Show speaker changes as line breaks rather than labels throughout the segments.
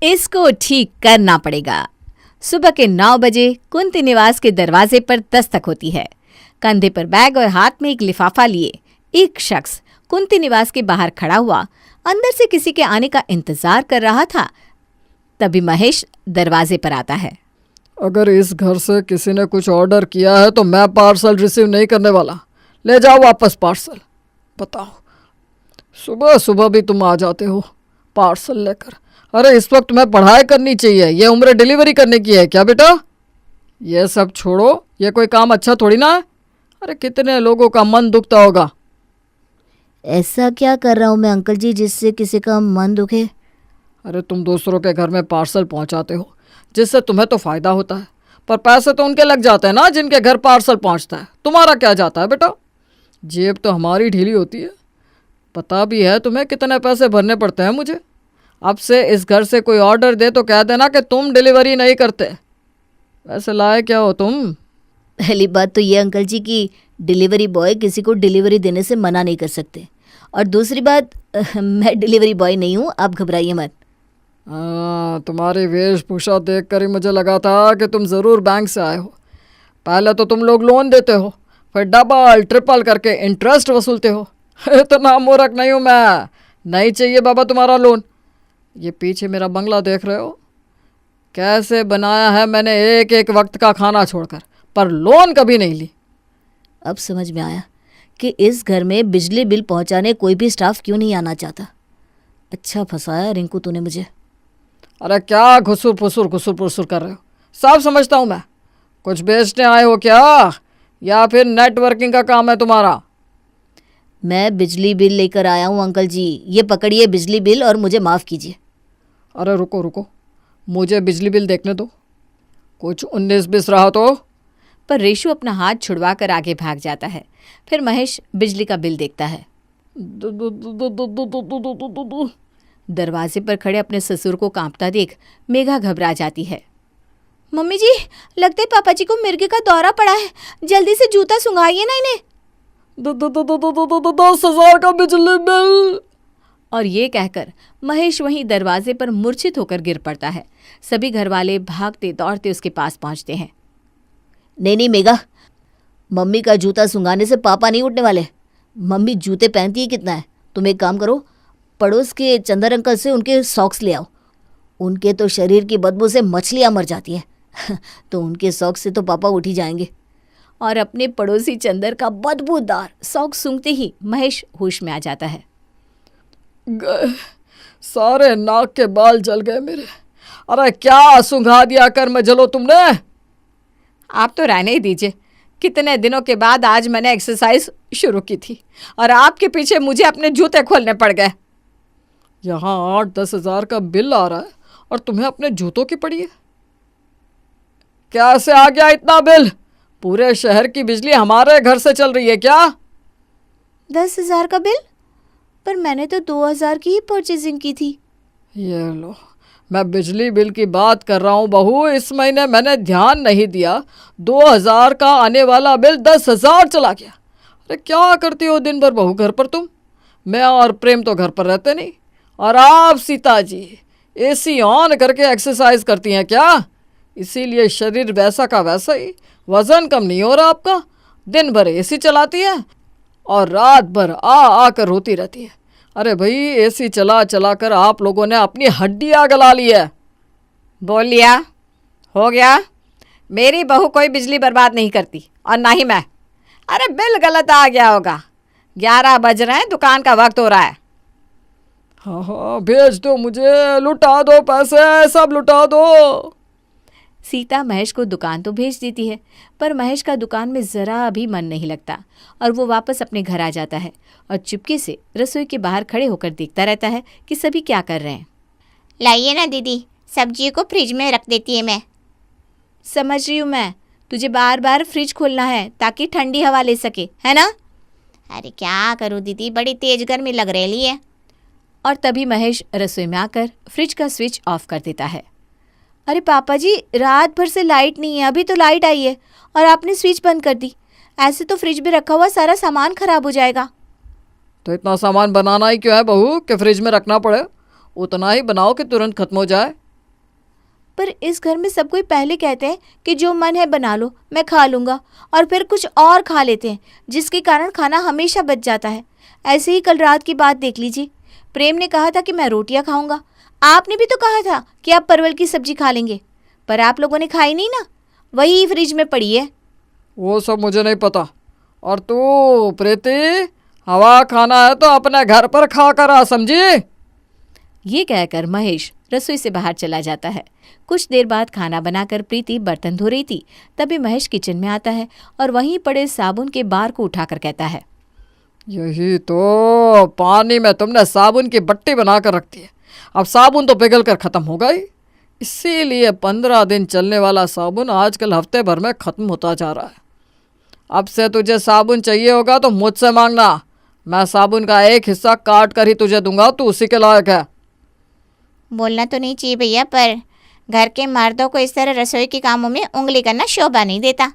इसको ठीक करना पड़ेगा। सुबह के 9 बजे कुंती निवास के दरवाजे पर दस्तक होती है। कंधे पर बैग और हाथ में एक लिफाफा लिए एक शख्स कुंती निवास के बाहर खड़ा हुआ अंदर से किसी के आने का इंतजार कर रहा था। तभी महेश दरवाजे पर आता है।
अगर इस घर से किसी ने कुछ ऑर्डर किया है तो मैं पार्सल रिसीव नहीं करने वाला। ले जाओ वापस पार्सल। बताओ, सुबह सुबह भी तुम आ जाते हो पार्सल लेकर। अरे इस वक्त तुम्हें पढ़ाई करनी चाहिए, ये उम्र डिलीवरी करने की है क्या बेटा? ये सब छोड़ो, ये कोई काम अच्छा थोड़ी ना है। अरे कितने लोगों का मन दुखता होगा।
ऐसा क्या कर रहा हूँ मैं अंकल जी जिससे किसी का मन दुखे?
अरे तुम दूसरों के घर में पार्सल पहुंचाते हो जिससे तुम्हें तो फ़ायदा होता है, पर पैसे तो उनके लग जाते हैं ना जिनके घर पार्सल पहुंचता है। तुम्हारा क्या जाता है बेटा? जेब तो हमारी ढीली होती है। पता भी है तुम्हें कितने पैसे भरने पड़ते हैं मुझे। अब से इस घर से कोई ऑर्डर दे तो कह देना कि तुम डिलीवरी नहीं करते। वैसे लाए क्या हो तुम?
पहली बात तो ये अंकल जी कि डिलीवरी बॉय किसी को डिलीवरी देने से मना नहीं कर सकते, और दूसरी बात मैं डिलीवरी बॉय नहीं हूँ, आप घबराइए मत।
तुम्हारी वेशभूषा देख कर ही मुझे लगा था कि तुम ज़रूर बैंक से आए हो। पहले तो तुम लोग लोन देते हो, फिर डबल ट्रिपल करके इंटरेस्ट वसूलते हो। इतना मूर्ख नहीं हूँ मैं। नहीं चाहिए बाबा तुम्हारा लोन। ये पीछे मेरा बंगला देख रहे हो, कैसे बनाया है मैंने एक एक वक्त का खाना छोड़कर, पर लोन कभी नहीं ली।
अब समझ में आया कि इस घर में बिजली बिल पहुंचाने कोई भी स्टाफ क्यों नहीं आना चाहता। अच्छा फंसाया रिंकू तूने मुझे।
अरे क्या घुसुर फुसुर कर रहे हो? सब समझता हूँ मैं। कुछ बेचने आए हो क्या, या फिर नेटवर्किंग का काम है तुम्हारा?
मैं बिजली बिल लेकर आया हूँ अंकल जी, ये पकड़िए बिजली बिल और मुझे माफ़ कीजिए।
अरे रुको रुको, मुझे बिजली बिल देखने दो। कुछ 19-20 रहा तो?
पर रेशु अपना हाथ छुड़वा कर आगे भाग जाता है। फिर महेश बिजली का बिल देखता है। दरवाजे पर खड़े अपने ससुर को कांपता देख मेघा घबरा जाती है। मम्मी जी, लगता है पापा जी को मिर्गी का दौरा पड़ा है, जल्दी से जूता सुंघाइए ना इन्हें।
10,000 का बिजली बिल।
और ये कहकर महेश वहीं दरवाजे पर मूर्छित होकर गिर पड़ता है। सभी घरवाले भागते दौड़ते उसके पास पहुंचते हैं।
नहीं मेघा, मम्मी का जूता सुंघाने से पापा नहीं उठने वाले। मम्मी जूते पहनती है कितना है। तुम एक काम करो, पड़ोस के चंदर अंकल से उनके सॉक्स ले आओ। उनके तो शरीर की बदबू से मछलियाँ मर जाती हैं। तो उनके सॉक्स से तो पापा उठ ही जाएंगे।
और अपने पड़ोसी चंदर का बदबूदार सॉक्स सूंघते ही महेश होश में आ जाता है।
सारे नाक के बाल जल गए मेरे। अरे क्या सुंघा दिया कर मैं जलो तुमने।
आप तो रहने ही दीजिए। कितने दिनों के बाद आज मैंने एक्सरसाइज शुरू की थी और आपके पीछे मुझे अपने जूते खोलने पड़ गए।
यहाँ 8-10 हज़ार का बिल आ रहा है और तुम्हें अपने जूतों की पड़ी है। कैसे आ गया इतना बिल? पूरे शहर की बिजली हमारे घर से चल रही है क्या?
10,000 का बिल? पर मैंने तो 2,000 की ही परचेजिंग की थी।
ये लो, मैं बिजली बिल की बात कर रहा हूँ बहू। इस महीने मैंने ध्यान नहीं दिया, 2,000 का आने वाला बिल 10,000 चला गया। अरे क्या करती हो दिन भर बहू घर पर तुम? मैं और प्रेम तो घर पर रहते नहीं, और आप सीता जी एसी ऑन करके एक्सरसाइज करती हैं क्या? इसीलिए शरीर वैसा का वैसा ही, वज़न कम नहीं हो रहा आपका। दिन भर एसी चलाती है और रात भर आकर रोती रहती है। अरे भाई, एसी चला चला कर आप लोगों ने अपनी हड्डियाँ गला ली है।
बोल लिया, हो गया। मेरी बहू कोई बिजली बर्बाद नहीं करती और ना ही मैं। अरे बिल गलत आ गया होगा। 11 बज रहे हैं, दुकान का वक्त हो रहा है।
हाँ, भेज दो मुझे, लुटा दो पैसे, सब लुटा दो।
सीता महेश को दुकान तो भेज देती है, पर महेश का दुकान में ज़रा भी मन नहीं लगता और वो वापस अपने घर आ जाता है और चुपके से रसोई के बाहर खड़े होकर देखता रहता है कि सभी क्या कर रहे हैं।
लाइए ना दीदी, सब्जियों को फ्रिज में रख देती है मैं।
समझ रही हूँ मैं, तुझे बार बार फ्रिज खोलना है ताकि ठंडी हवा ले सके, है ना?
अरे क्या करूँ दीदी, बड़ी तेज गर्मी लग रही है।
और तभी महेश रसोई में आकर फ्रिज का स्विच ऑफ कर देता है। अरे पापा जी, रात भर से लाइट नहीं है, अभी तो लाइट आई है और आपने स्विच बंद कर दी। ऐसे तो फ्रिज में रखा हुआ सारा सामान खराब हो जाएगा।
तो इतना सामान बनाना ही क्यों है बहू कि फ्रिज में रखना पड़े? उतना ही बनाओ कि तुरंत खत्म हो जाए।
पर इस घर में सब कोई पहले कहते हैं कि जो मन है बना लो, मैं खा लूँगा, और फिर कुछ और खा लेते हैं, जिसके कारण खाना हमेशा बच जाता है। ऐसे ही कल रात की बात देख लीजिए। प्रेम ने कहा था कि मैं रोटियां खाऊंगा। आपने भी तो कहा था कि आप परवल की सब्जी खा लेंगे, पर आप लोगों ने खाई नहीं ना, वही फ्रिज में पड़ी है।
वो सब मुझे नहीं पता। और तू प्रीति, हवा खाना है तो अपने घर पर खा कर आ, समझी?
ये कहकर महेश रसोई से बाहर चला जाता है। कुछ देर बाद खाना बनाकर प्रीति बर्तन धो रही थी, तभी महेश किचन में आता है और वहीं पड़े साबुन के बार को उठाकर कहता है,
यही तो, पानी में तुमने साबुन की बट्टी बनाकर रखती है। अब साबुन तो पिघल कर खत्म होगा ही, इसीलिए 15 दिन चलने वाला साबुन आजकल हफ्ते भर में खत्म होता जा रहा है। अब से तुझे साबुन चाहिए होगा तो मुझसे मांगना, मैं साबुन का एक हिस्सा काट कर ही तुझे दूंगा, तू उसी के लायक है।
बोलना तो नहीं चाहिए भैया, पर घर के मर्दों को इस तरह रसोई के कामों में उंगली करना शोभा नहीं देता।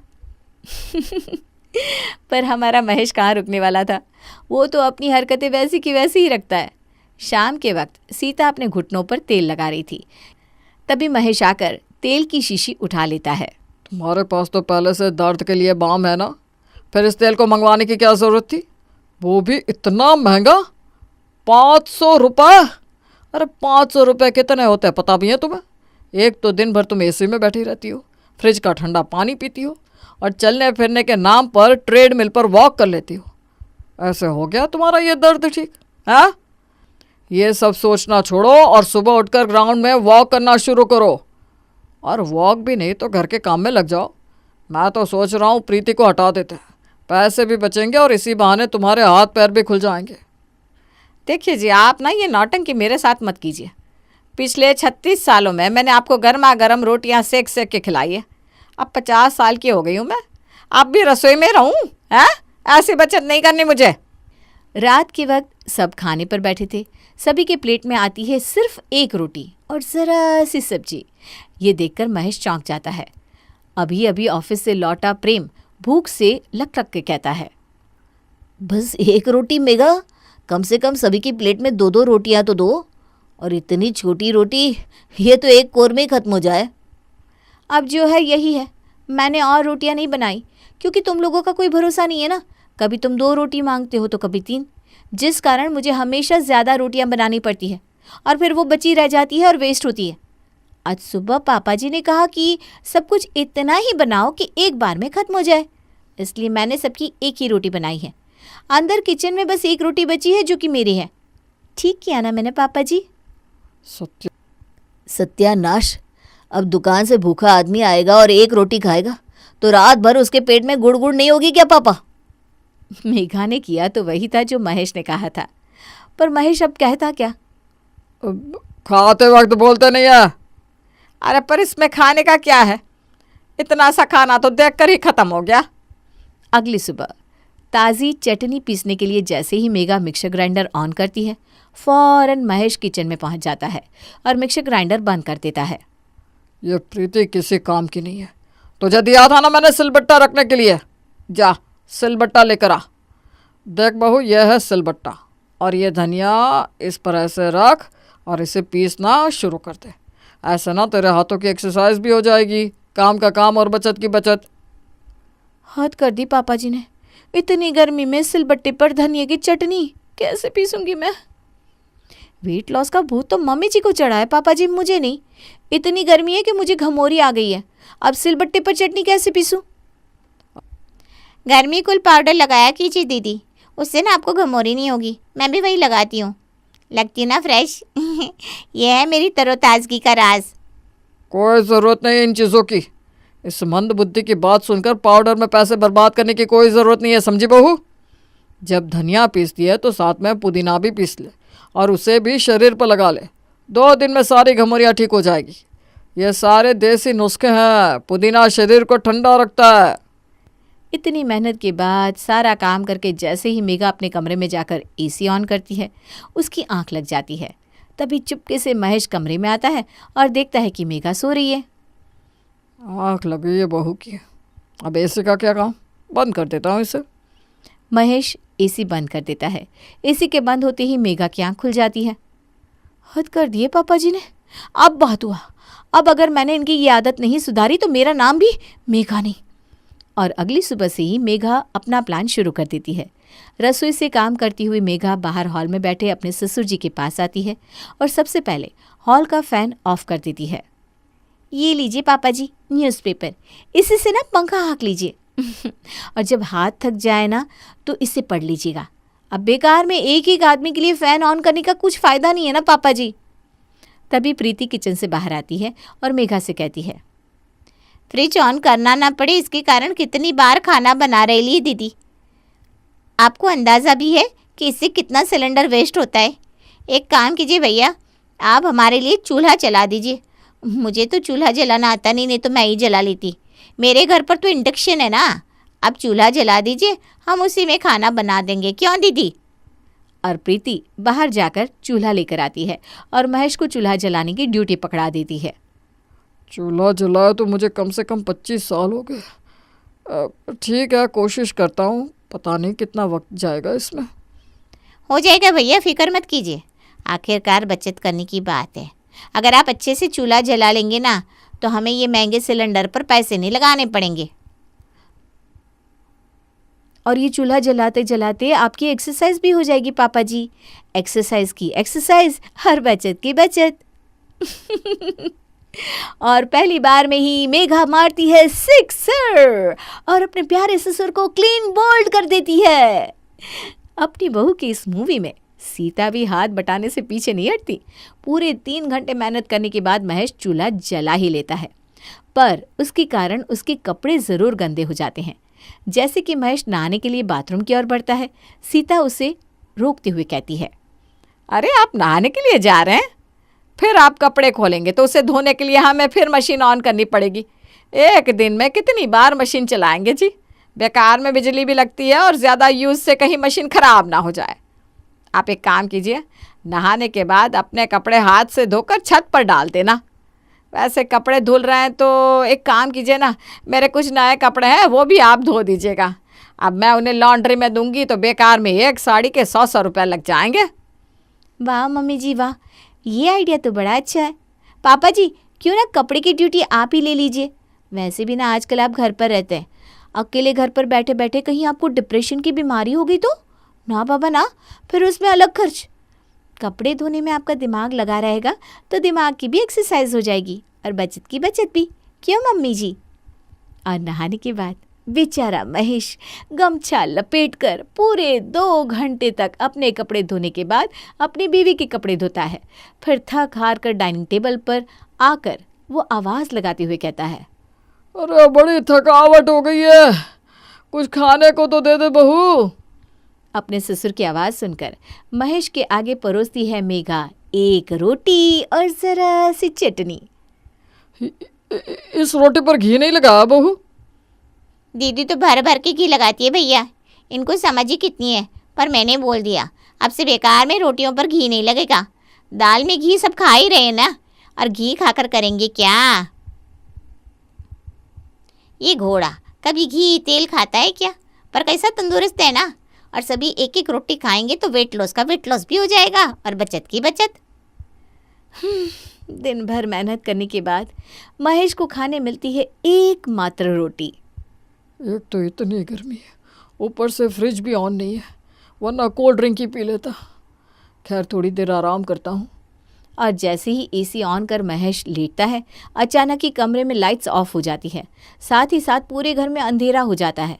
पर हमारा महेश कहाँ रुकने वाला था, वो तो अपनी हरकतें वैसी की वैसी ही रखता है। शाम के वक्त सीता अपने घुटनों पर तेल लगा रही थी, तभी महेश आकर तेल की शीशी उठा लेता है।
तुम्हारे पास तो पहले से दर्द के लिए बाम है ना, फिर इस तेल को मंगवाने की क्या ज़रूरत थी, वो भी इतना महंगा, 500 रुपये। अरे 500 रुपये कितने होते हैं पता भी है तुम्हें? एक तो दिन भर तुम एसी में बैठी रहती हो, फ्रिज का ठंडा पानी पीती हो, और चलने फिरने के नाम पर ट्रेडमिल पर वॉक कर लेती हो। ऐसे हो गया तुम्हारा ये दर्द ठीक है? ये सब सोचना छोड़ो और सुबह उठकर ग्राउंड में वॉक करना शुरू करो, और वॉक भी नहीं तो घर के काम में लग जाओ। मैं तो सोच रहा हूँ प्रीति को हटा देते हैं, पैसे भी बचेंगे और इसी बहाने तुम्हारे हाथ पैर भी खुल जाएंगे।
देखिए जी, आप ना ये नौटंकी मेरे साथ मत कीजिए। पिछले 36 सालों में मैंने आपको गर्मा गर्म रोटियां सेक सेक के खिलाई है। अब 50 साल की हो गई हूँ मैं, अब भी रसोई में रहूँ? हैं? ऐसी बचत नहीं करनी मुझे। रात के वक्त सब खाने पर बैठे थे। सभी के प्लेट में आती है सिर्फ एक रोटी और ज़रा सी सब्जी। ये देखकर महेश चौंक जाता है। अभी अभी ऑफिस से लौटा प्रेम भूख से लक लक के कहता है,
बस एक रोटी मेगा, कम से कम सभी की प्लेट में 2-2 रोटियां तो दो, और इतनी छोटी रोटी, ये तो एक कोर में ही खत्म हो जाए।
अब जो है यही है, मैंने और रोटियां नहीं बनाई, क्योंकि तुम लोगों का कोई भरोसा नहीं है ना। कभी तुम 2 रोटी मांगते हो तो कभी 3, जिस कारण मुझे हमेशा ज़्यादा रोटियां बनानी पड़ती है, और फिर वो बची रह जाती है और वेस्ट होती है। आज सुबह पापा जी ने कहा कि सब कुछ इतना ही बनाओ कि एक बार में ख़त्म हो जाए, इसलिए मैंने सबकी एक ही रोटी बनाई है। अंदर किचन में बस एक रोटी बची है जो कि मेरी है। ठीक किया ना मैंने पापा जी?
सत्यानाश, अब दुकान से भूखा आदमी आएगा और एक रोटी खाएगा तो रात भर उसके पेट में गुड़ गुड़ नहीं होगी क्या पापा?
मेघा ने किया तो वही था जो महेश ने कहा था, पर महेश अब कहता क्या?
खाते वक्त बोलते नहीं है।
अरे पर इसमें खाने का क्या है, इतना सा खाना तो देखकर ही खत्म हो गया। अगली सुबह ताज़ी चटनी पीसने के लिए जैसे ही मेघा मिक्सर ग्राइंडर ऑन करती है, फौरन महेश किचन में पहुंच जाता है और मिक्सर ग्राइंडर बंद कर देता है।
ये प्रीति किसी काम की नहीं है, तुझे दिया था ना मैंने सिलबट्टा रखने के लिए, जा सिलबट्टा लेकर आ। देख बहू, यह है सिलबट्टा, और ये धनिया इस पर ऐसे रख और इसे पीसना शुरू कर दे। ऐसे ना तेरे हाथों की एक्सरसाइज भी हो जाएगी, काम का काम और बचत की बचत।
हद कर दी पापा जी ने, इतनी गर्मी में सिलबट्टे पर धनिया की चटनी कैसे पीसूंगी मैं? वेट लॉस का भूत तो मम्मी जी को चढ़ा है पापा जी, मुझे नहीं। इतनी गर्मी है कि मुझे घमौरी आ गई है, अब सिलबट्टे पर चटनी कैसे पीसूं?
गर्मी कूल पाउडर लगाया कीजिए दीदी, उससे ना आपको घमौरी नहीं होगी। मैं भी वही लगाती हूँ, लगती है ना फ्रेश। यह है मेरी तरोताजगी का राज।
कोई ज़रूरत नहीं इन चीज़ों की। इस मंद बुद्धि की बात सुनकर पाउडर में पैसे बर्बाद करने की कोई ज़रूरत नहीं है, समझी बहू? जब धनिया पीसती है तो साथ में पुदीना भी पीस ले और उसे भी शरीर पर लगा ले, 2 दिन में सारी घमौरियाँ ठीक हो जाएगी। ये सारे देसी नुस्खे हैं, पुदीना शरीर को ठंडा रखता है।
इतनी मेहनत के बाद सारा काम करके जैसे ही मेघा अपने कमरे में जाकर एसी ऑन करती है, उसकी आंख लग जाती है। तभी चुपके से महेश कमरे में आता है और देखता है कि मेघा सो रही है।
आँख लगी है बहू की, अब एसी का क्या काम, बंद कर देता हूँ इसे।
महेश एसी बंद कर देता है। एसी के बंद होते ही मेघा की आंख खुल जाती है। हद कर दिए पापा जी ने, अब बात हुआ, अब अगर मैंने इनकी ये आदत नहीं सुधारी तो मेरा नाम भी मेघा नहीं। और अगली सुबह से ही मेघा अपना प्लान शुरू कर देती है। रसोई से काम करती हुई मेघा बाहर हॉल में बैठे अपने ससुर जी के पास आती है और सबसे पहले हॉल का फैन ऑफ कर देती है।
ये लीजिए पापा जी न्यूज़पेपर, इसी से ना पंखा हाँक लीजिए।
और जब हाथ थक जाए ना तो इसे पढ़ लीजिएगा। अब बेकार में एक एक आदमी के लिए फ़ैन ऑन करने का कुछ फ़ायदा नहीं है ना पापा जी। तभी प्रीति किचन से बाहर आती है और मेघा से कहती है,
फ्रिज ऑन करना ना पड़े इसके कारण कितनी बार खाना बना रही है दीदी। आपको अंदाज़ा भी है कि इससे कितना सिलेंडर वेस्ट होता है। एक काम कीजिए भैया, आप हमारे लिए चूल्हा जला दीजिए। मुझे तो चूल्हा जलाना आता नहीं तो मैं ही जला लेती। मेरे घर पर तो इंडक्शन है ना। अब चूल्हा जला दीजिए, हम उसी में खाना बना देंगे, क्यों दीदी?
और प्रीति बाहर जाकर चूल्हा लेकर आती है और महेश को चूल्हा जलाने की ड्यूटी पकड़ा देती है।
चूल्हा जलाया तो मुझे कम से कम 25 साल हो गए। ठीक है, कोशिश करता हूँ। पता नहीं कितना वक्त जाएगा इसमें।
हो जाएगा भैया, फिक्र मत कीजिए। आखिरकार बचत करने की बात है। अगर आप अच्छे से चूल्हा जला लेंगे ना तो हमें ये महंगे सिलेंडर पर पैसे नहीं लगाने पड़ेंगे।
और ये चूल्हा जलाते जलाते आपकी एक्सरसाइज भी हो जाएगी पापा जी। एक्सरसाइज की एक्सरसाइज, हर बचत की बचत। और पहली बार में ही मेघा मारती है सिक्सर और अपने प्यारे ससुर को क्लीन बोल्ड कर देती है। अपनी बहू की इस मूवी में सीता भी हाथ बटाने से पीछे नहीं हटती। पूरे 3 घंटे मेहनत करने के बाद महेश चूल्हा जला ही लेता है, पर उसके कारण उसके कपड़े ज़रूर गंदे हो जाते हैं। जैसे कि महेश नहाने के लिए बाथरूम की ओर बढ़ता है, सीता उसे रोकते हुए कहती है,
अरे आप नहाने के लिए जा रहे हैं? फिर आप कपड़े खोलेंगे तो उसे धोने के लिए हमें फिर मशीन ऑन करनी पड़ेगी। एक दिन में कितनी बार मशीन चलाएंगे जी? बेकार में बिजली भी लगती है और ज़्यादा यूज़ से कहीं मशीन ख़राब ना हो जाए। आप एक काम कीजिए, नहाने के बाद अपने कपड़े हाथ से धोकर छत पर डाल देना। वैसे कपड़े धुल रहे हैं तो एक काम कीजिए ना, मेरे कुछ नए कपड़े हैं वो भी आप धो दीजिएगा। अब मैं उन्हें लॉन्ड्री में दूंगी तो बेकार में एक साड़ी के 100 रुपये लग जाएंगे।
वाह मम्मी जी वाह, ये आइडिया तो बड़ा अच्छा है। पापा जी क्यों ना कपड़े की ड्यूटी आप ही ले लीजिए। वैसे भी ना आजकल आप घर पर रहते हैं, अकेले घर पर बैठे बैठे कहीं आपको डिप्रेशन की बीमारी हो गई तो ना बाबा ना, फिर उसमें अलग खर्च। कपड़े धोने में आपका दिमाग लगा रहेगा तो दिमाग की भी एक्सरसाइज हो जाएगी और बचत की बचत भी, क्यों मम्मी जी? और नहाने के बाद बेचारा महेश गमछा लपेटकर पूरे 2 घंटे तक अपने कपड़े धोने के बाद अपनी बीवी के कपड़े धोता है। फिर थक हार कर डाइनिंग टेबल पर आकर वो आवाज़ लगाते हुए कहता है,
अरे बड़ी थकावट हो गई है, कुछ खाने को तो दे दे बहू।
अपने ससुर की आवाज़ सुनकर महेश के आगे परोसती है मेघा एक रोटी और ज़रा सी चटनी।
इस रोटी पर घी नहीं लगा बहू?
दीदी तो भर भर के घी लगाती है भैया, इनको समझ ही कितनी है। पर मैंने बोल दिया अब से बेकार में रोटियों पर घी नहीं लगेगा। दाल में घी सब खा ही रहे हैं ना, और घी खाकर करेंगे क्या? ये घोड़ा कभी घी तेल खाता है क्या? पर कैसा तंदुरुस्त है ना। और सभी एक एक रोटी खाएंगे तो वेट लॉस का वेट लॉस भी हो जाएगा और बचत की बचत।
दिन भर मेहनत करने के बाद महेश को खाने मिलती है एकमात्र रोटी।
एक तो इतनी गर्मी है, ऊपर से फ्रिज भी ऑन नहीं है, वरना कोल्ड ड्रिंक ही पी लेता। खैर थोड़ी देर आराम करता हूँ।
और जैसे ही एसी ऑन कर महेश लेटता है, अचानक ही कमरे में लाइट्स ऑफ हो जाती है। साथ ही साथ पूरे घर में अंधेरा हो जाता है।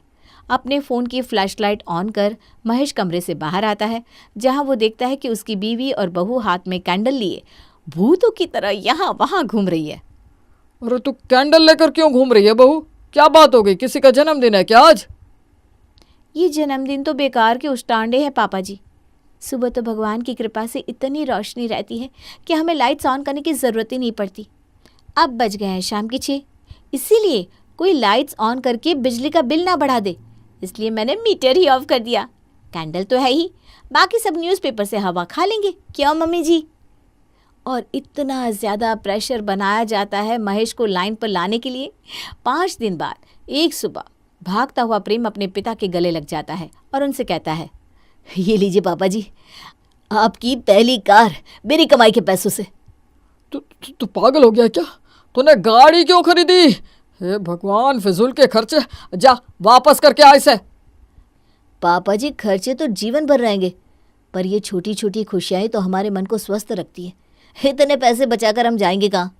अपने फ़ोन की फ्लैशलाइट ऑन कर महेश कमरे से बाहर आता है, जहां वो देखता है कि उसकी बीवी और बहू हाथ में कैंडल लिए भूतों की तरह यहाँ वहाँ घूम रही है।
अरे तू कैंडल लेकर क्यों घूम रही है बहू? क्या बात हो गई? किसी का जन्मदिन है क्या आज?
ये जन्मदिन तो बेकार के उष्टांडे है पापा जी। सुबह तो भगवान की कृपा से इतनी रोशनी रहती है कि हमें लाइट्स ऑन करने की ज़रूरत ही नहीं पड़ती। अब बज गए हैं शाम के 6, इसीलिए कोई लाइट्स ऑन करके बिजली का बिल ना बढ़ा दे, इसलिए मैंने मीटर ही ऑफ कर दिया। कैंडल तो है ही, बाकी सब न्यूज़पेपर से हवा खा लेंगे, क्यों मम्मी जी? और इतना ज़्यादा प्रेशर बनाया जाता है महेश को लाइन पर लाने के लिए। 5 दिन बाद एक सुबह भागता हुआ प्रेम अपने पिता के गले लग जाता है और उनसे कहता है,
ये लीजिए पापा जी, आपकी पहली कार मेरी कमाई के पैसों से।
तू पागल हो गया क्या? तूने गाड़ी क्यों खरीदी? हे भगवान, फिजूल के खर्चे। जा वापस करके आ इसे।
पापा जी, खर्चे तो जीवन भर रहेंगे, पर ये छोटी छोटी खुशियाँ तो हमारे मन को स्वस्थ रखती है। इतने पैसे बचाकर हम जाएंगे कहाँ?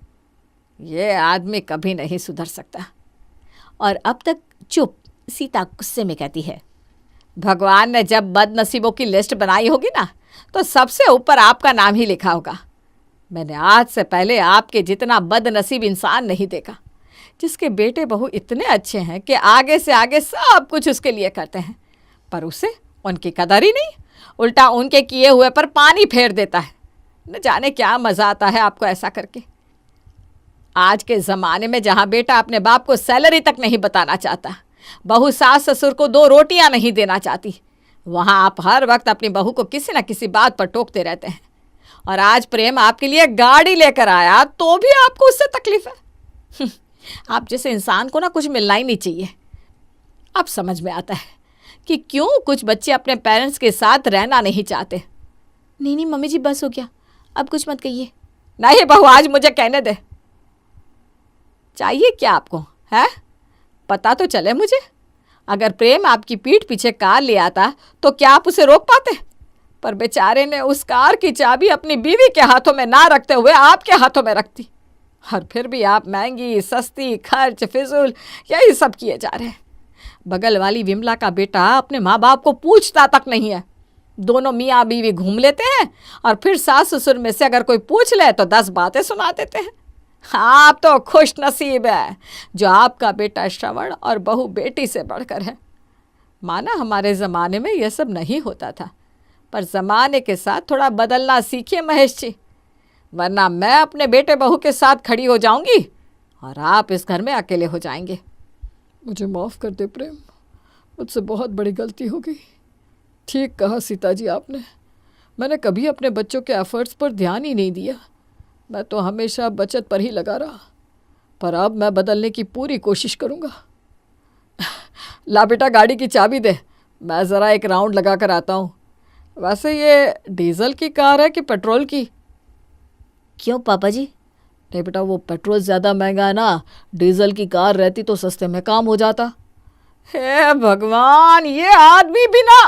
ये आदमी कभी नहीं सुधर सकता। और अब तक चुप। सीता गुस्से में कहती है, भगवान ने जब बदनसीबों की लिस्ट बनाई होगी ना, तो सबसे ऊपर आपका नाम ही लिखा होगा। मैंने आज से पहले आपके जितना बदनसीब इंसान नहीं देखा, जिसके बेटे बहू इतने अच्छे हैं कि आगे से आगे सब कुछ उसके लिए करते हैं, पर उसे उनकी कदर ही नहीं, उल्टा उनके किए हुए पर पानी फेर देता है। न जाने क्या मज़ा आता है आपको ऐसा करके। आज के ज़माने में जहाँ बेटा अपने बाप को सैलरी तक नहीं बताना चाहता, बहू सास ससुर को 2 रोटियां नहीं देना चाहती, वहाँ आप हर वक्त अपनी बहू को किसी न किसी बात पर टोकते रहते हैं। और आज प्रेम आपके लिए गाड़ी लेकर आया तो भी आपको उससे तकलीफ है। आप जैसे इंसान को ना कुछ मिलना ही नहीं चाहिए। अब समझ में आता है कि क्यों कुछ बच्चे अपने पेरेंट्स के साथ रहना नहीं चाहते। नहीं मम्मी जी, बस हो गया, अब कुछ मत कहिए। नहीं बहू, आज मुझे कहने दे। चाहिए क्या आपको है? पता तो चले मुझे। अगर प्रेम आपकी पीठ पीछे कार ले आता तो क्या आप उसे रोक पाते? पर बेचारे ने उस कार की चाबी अपनी बीवी के हाथों में ना रखते हुए आपके हाथों में रख दी। और फिर भी आप महंगी सस्ती खर्च फिजूल यही सब किए जा रहे हैं। बगल वाली विमला का बेटा अपने माँ बाप को पूछता तक नहीं है। दोनों मियाँ बीवी घूम लेते हैं और फिर सास ससुर में से अगर कोई पूछ ले तो 10 बातें सुना देते हैं। आप तो खुश नसीब है जो आपका बेटा श्रवण और बहू बेटी से बढ़कर है। माना हमारे ज़माने में यह सब नहीं होता था, पर ज़माने के साथ थोड़ा बदलना सीखिए महेश जी, वरना मैं अपने बेटे बहू के साथ खड़ी हो जाऊंगी और आप इस घर में अकेले हो जाएंगे।
मुझे माफ़ कर दे प्रेम, मुझसे बहुत बड़ी गलती हो गई। ठीक कहा सीता जी आपने, मैंने कभी अपने बच्चों के एफर्ट्स पर ध्यान ही नहीं दिया। मैं तो हमेशा बचत पर ही लगा रहा, पर अब मैं बदलने की पूरी कोशिश करूँगा। ला बेटा, गाड़ी की चाबी दे, मैं ज़रा एक राउंड लगा कर आता हूँ। वैसे ये डीजल की कार है कि पेट्रोल की?
क्यों पापा जी?
नहीं बेटा, वो पेट्रोल ज़्यादा महंगा है ना, डीजल की कार रहती तो सस्ते में काम हो जाता।
हे भगवान, ये आदमी भी ना